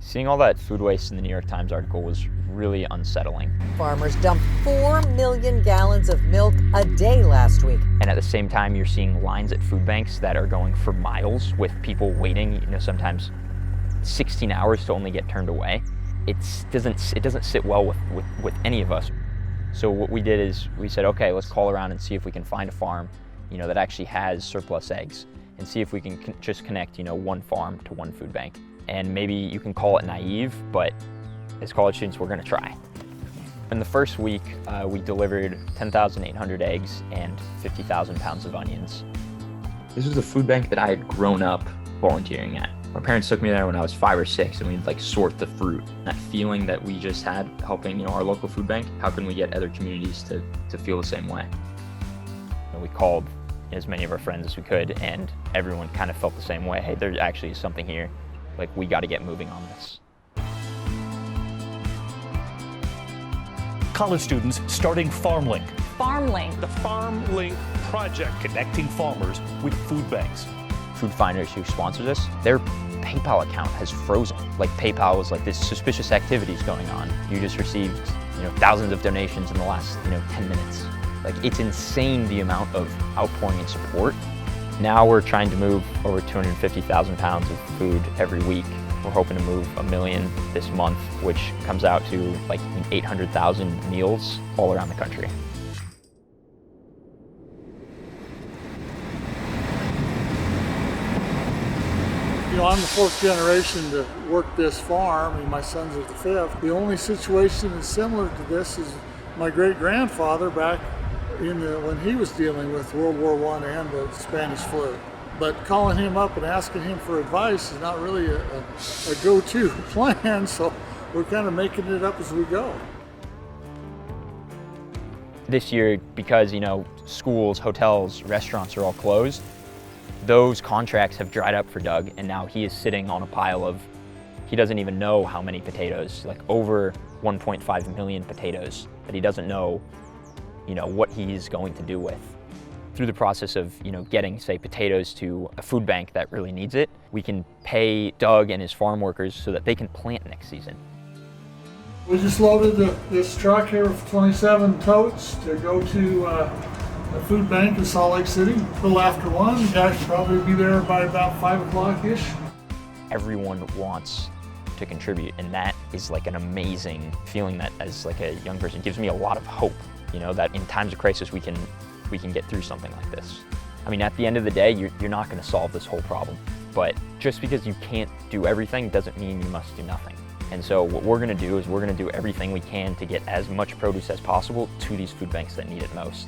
Seeing all that food waste in the New York Times article was really unsettling. Farmers dumped 4 million gallons of milk a day last week. And at the same time, you're seeing lines at food banks that are going for miles with people waiting, sometimes 16 hours to only get turned away. It doesn't sit well with any of us. So what we did is we said, okay, let's call around and see if we can find a farm, that actually has surplus eggs, and see if we can just connect, one farm to one food bank. And maybe you can call it naive, but as college students, we're gonna try. In the first week, we delivered 10,800 eggs and 50,000 pounds of onions. This was a food bank that I had grown up volunteering at. My parents took me there when I was 5 or 6, and we'd sort the fruit. That feeling that we just had helping, our local food bank, how can we get other communities to feel the same way? We called as many of our friends as we could, and everyone kind of felt the same way. Hey, there actually is something here. We got to get moving on this. College students starting FarmLink. FarmLink. The FarmLink project, connecting farmers with food banks. Food Finders, who sponsors us, their PayPal account has frozen. PayPal was this suspicious activities going on. You just received, thousands of donations in the last, 10 minutes. It's insane the amount of outpouring and support. Now we're trying to move over 250,000 pounds of food every week. We're hoping to move 1 million this month, which comes out to 800,000 meals all around the country. I'm the 4th generation to work this farm, and my sons are the 5th. The only situation that's similar to this is my great-grandfather back when he was dealing with World War I and the Spanish flu. But calling him up and asking him for advice is not really a go-to plan, so we're kind of making it up as we go. This year, because schools, hotels, restaurants are all closed, those contracts have dried up for Doug, and now he is sitting on a pile of, he doesn't even know how many potatoes, over 1.5 million potatoes that he doesn't know, what he's going to do with. Through the process of, getting, say, potatoes to a food bank that really needs it, we can pay Doug and his farm workers so that they can plant next season. We just loaded this truck here with 27 totes to go to a food bank in Salt Lake City. A little after 1, the guys should probably be there by about 5 o'clock-ish. Everyone wants to contribute, and that is an amazing feeling that as a young person gives me a lot of hope, that in times of crisis we can get through something like this. At the end of the day, you're not going to solve this whole problem, but just because you can't do everything doesn't mean you must do nothing. And so what we're going to do is we're going to do everything we can to get as much produce as possible to these food banks that need it most.